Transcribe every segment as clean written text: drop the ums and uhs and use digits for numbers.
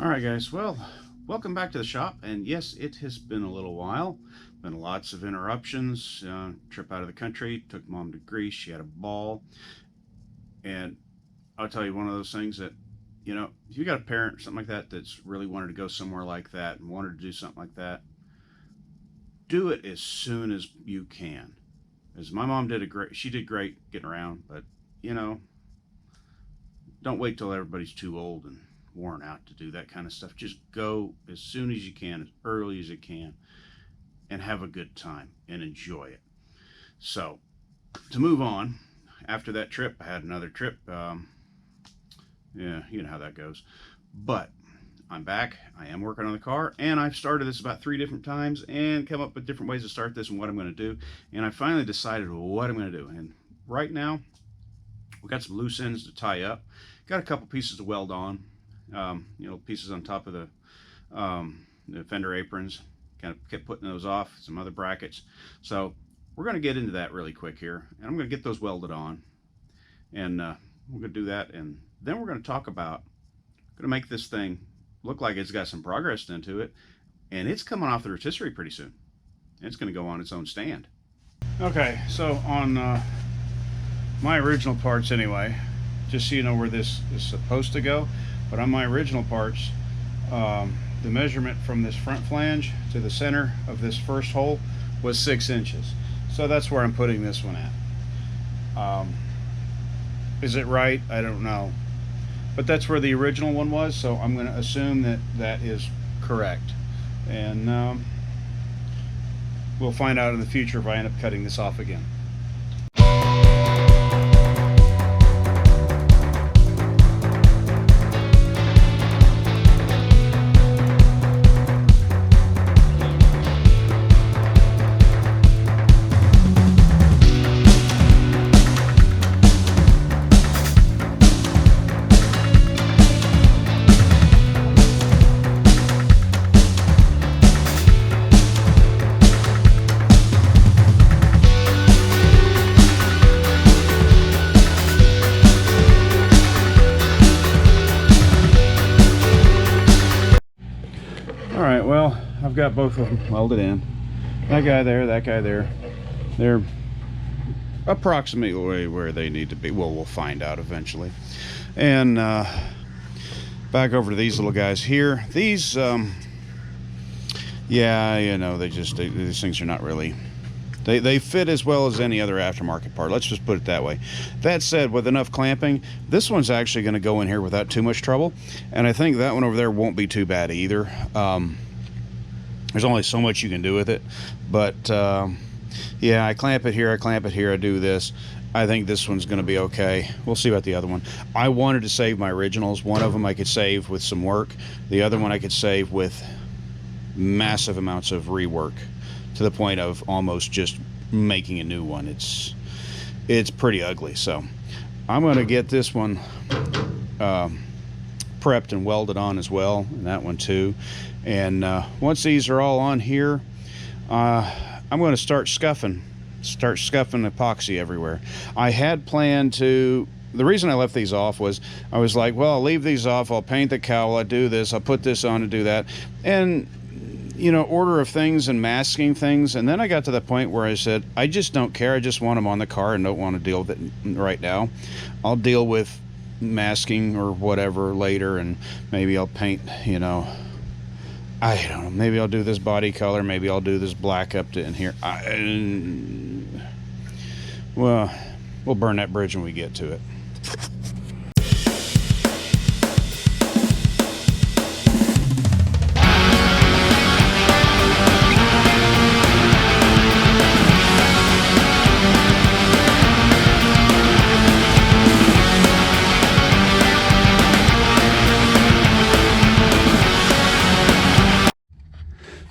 All right, guys. Well, welcome back to the shop. And yes, it has been a little while. Been lots of interruptions. Trip out of the country. Took Mom to Greece. She had a ball. And I'll tell you, one of those things that, if you got a parent or something like that that's really wanted to go somewhere like that and wanted to do something like that, do it as soon as you can. As my mom she did great getting around, but don't wait till everybody's too old and worn out to do that kind of stuff. Just go as soon as you can, as early as you can, and have a good time and enjoy it. So, to move on, after that trip, I had another trip. Yeah, you know how that goes. But I'm back. I am working on the car, and I've started this about 3 different times and come up with different ways to start this and what I'm going to do. And I finally decided what I'm going to do. And right now, we've got some loose ends to tie up. Got a couple pieces to weld on. Pieces on top of the fender aprons. Kind of kept putting those off. Some other brackets. So we're going to get into that really quick here, and I'm going to get those welded on, and we're going to do that, and then we're going to talk about going to make this thing look like it's got some progress into it, and it's coming off the rotisserie pretty soon. It's going to go on its own stand. Okay, so on my original parts anyway, just so you know where this is supposed to go, but on my original parts, the measurement from this front flange to the center of this first hole was 6 inches. So that's where I'm putting this one at. Is it right? I don't know. But that's where the original one was, so I'm going to assume that that is correct. And we'll find out in the future if I end up cutting this off again. Alright, well, I've got both of them welded in. That guy there, that guy there. They're approximately where they need to be. Well, we'll find out eventually. And back over to these little guys here. These, yeah, these things are not really... They fit as well as any other aftermarket part. Let's just put it that way. That said, with enough clamping, this one's actually going to go in here without too much trouble. And I think that one over there won't be too bad either. There's only so much you can do with it. But, yeah, I clamp it here, I do this. I think this one's going to be okay. We'll see about the other one. I wanted to save my originals. One of them I could save with some work. The other one I could save with massive amounts of rework, to the point of almost just making a new one. It's pretty ugly. So I'm going to get this one prepped and welded on as well, and that one too. And once these are all on here, I'm going to start scuffing epoxy everywhere. I had planned to... The reason I left these off was I was like, well, I'll leave these off, I'll paint the cowl, I'll do this, I'll put this on and do that, and order of things and masking things. And then I got to the point where I said, I just don't care. I just want them on the car and don't want to deal with it right now. I'll deal with masking or whatever later, and maybe I'll paint, I don't know, maybe I'll do this body color, maybe I'll do this black up to in here. Well, we'll burn that bridge when we get to it.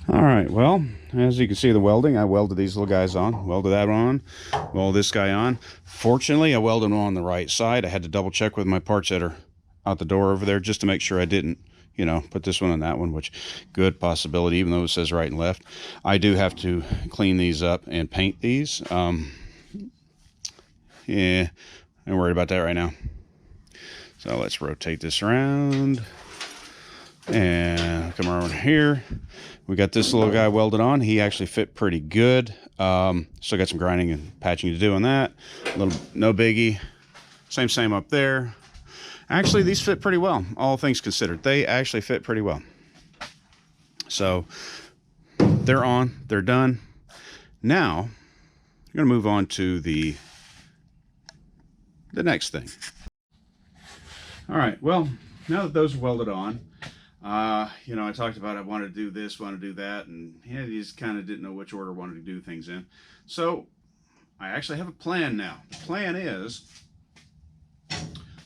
Alright, well, as you can see the welding, I welded these little guys on, welded that on, welded this guy on. Fortunately, I welded them on the right side. I had to double check with my parts that are out the door over there just to make sure I didn't, put this one on that one, which good possibility, even though it says right and left. I do have to clean these up and paint these. Yeah, I'm worried about that right now. So let's rotate this around. And come around here. We got this little guy welded on. He actually fit pretty good. Still got some grinding and patching to do on that. No biggie. Same up there. Actually, these fit pretty well, all things considered. They actually fit pretty well. So they're on. They're done. Now I'm going to move on to the next thing. All right. Well, now that those are welded on, you know, I talked about I wanted to do this, want to do that, and yeah, you just kind of didn't know which order I wanted to do things in. So I actually have a plan now. The plan is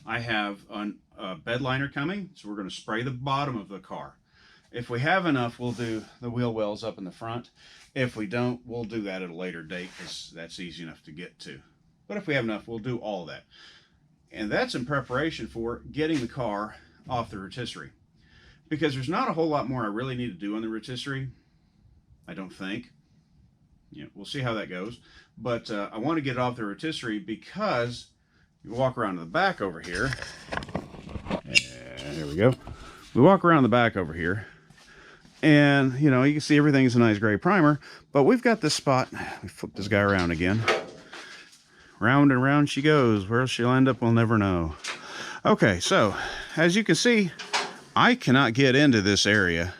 I have a bed liner coming, so we're going to spray the bottom of the car. If we have enough, we'll do the wheel wells up in the front. If we don't, we'll do that at a later date because that's easy enough to get to. But if we have enough, we'll do all that. And that's in preparation for getting the car off the rotisserie. Because there's not a whole lot more I really need to do on the rotisserie, I don't think. You know, we'll see how that goes. But I want to get it off the rotisserie because you walk around to the back over here. And there we go. We walk around the back over here. And, you know, you can see everything's a nice gray primer. But we've got this spot. We flip this guy around again. Round and round she goes. Where she'll end up, we'll never know. Okay, so as you can see, I cannot get into this area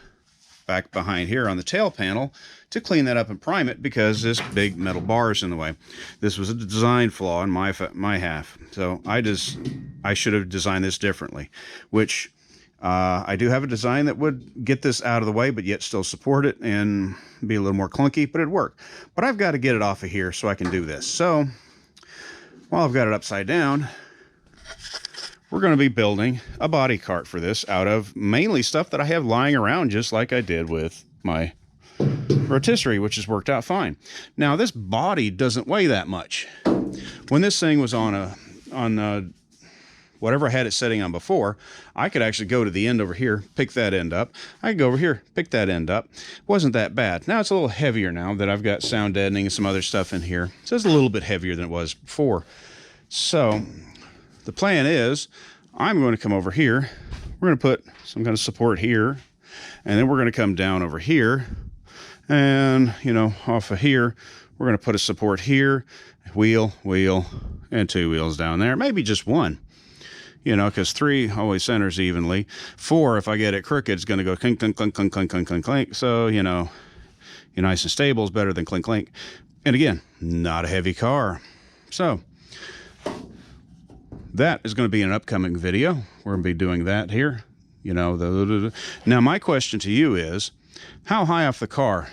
back behind here on the tail panel to clean that up and prime it because this big metal bar is in the way. This was a design flaw in my half. So I should have designed this differently, which I do have a design that would get this out of the way, but yet still support it and be a little more clunky, but it'd work. But I've got to get it off of here so I can do this. So while I've got it upside down, we're going to be building a body cart for this out of mainly stuff that I have lying around, just like I did with my rotisserie, which has worked out fine. Now, this body doesn't weigh that much. When this thing was on whatever I had it setting on before, I could actually go to the end over here, pick that end up. I could go over here, pick that end up. It wasn't that bad. Now it's a little heavier now that I've got sound deadening and some other stuff in here. So it's a little bit heavier than it was before. So the plan is I'm going to come over here. We're going to put some kind of support here. And then we're going to come down over here. And, you know, off of here, we're going to put a support here, wheel, and 2 wheels down there. Maybe just 1. You know, because 3 always centers evenly. 4, if I get it crooked, it's going to go clink, clink, clink, clink, clink, clink, clink, clink. So, you know, you're nice and stable is better than clink, clink. And again, not a heavy car. So that is going to be an upcoming video. We're going to be doing that here. You know, now my question to you is, how high off the car?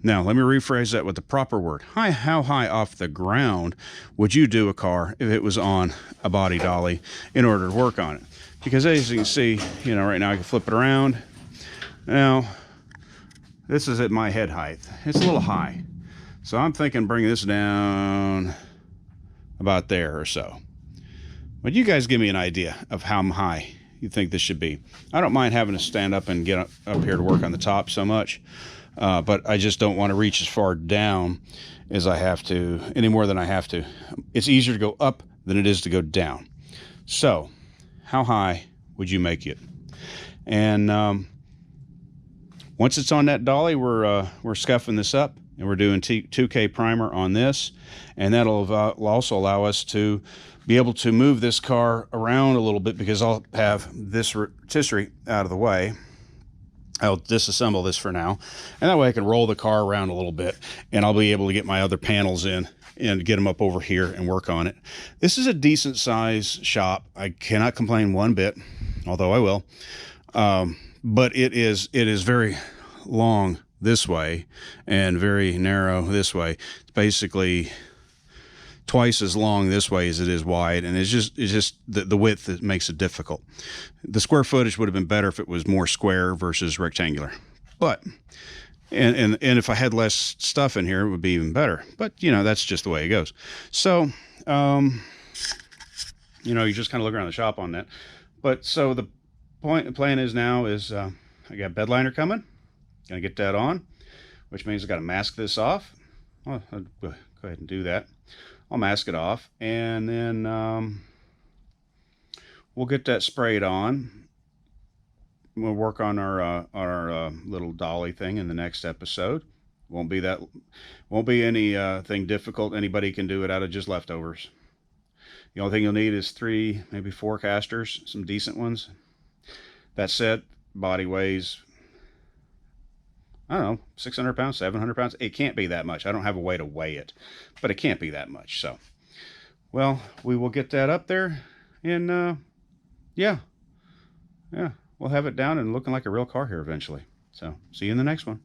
Now, let me rephrase that with the proper word. How high off the ground would you do a car if it was on a body dolly in order to work on it? Because as you can see, you know, right now I can flip it around. Now, this is at my head height. It's a little high. So I'm thinking bring this down about there or so. But you guys give me an idea of how high you think this should be. I don't mind having to stand up and get up here to work on the top so much. But I just don't want to reach as far down as I have to, any more than I have to. It's easier to go up than it is to go down. So, how high would you make it? And once it's on that dolly, we're scuffing this up, and we're doing 2K primer on this, and that'll also allow us to be able to move this car around a little bit because I'll have this rotisserie out of the way. I'll disassemble this for now, and that way I can roll the car around a little bit, and I'll be able to get my other panels in and get them up over here and work on it. This is a decent size shop. I cannot complain one bit, although I will. But it is very long this way and very narrow this way. It's basically twice as long this way as it is wide, and it's just the width that makes it difficult. The square footage would have been better if it was more square versus rectangular, but and if I had less stuff in here, it would be even better. But you know, that's just the way it goes. So you know, you just kind of look around the shop on that. But so the plan is now is I got bedliner coming, gonna get that on, which means I got to mask this off. Well, I'll go ahead and do that. I'll mask it off, and then we'll get that sprayed on. We'll work on our little dolly thing in the next episode. Won't be that won't be any thing difficult. Anybody can do it out of just leftovers. The only thing you'll need is 3, maybe 4 casters, some decent ones. That's it. Body weighs, I don't know, 600 pounds, 700 pounds. It can't be that much. I don't have a way to weigh it, but it can't be that much. So, well, we will get that up there, and yeah, we'll have it down and looking like a real car here eventually. So, see you in the next one.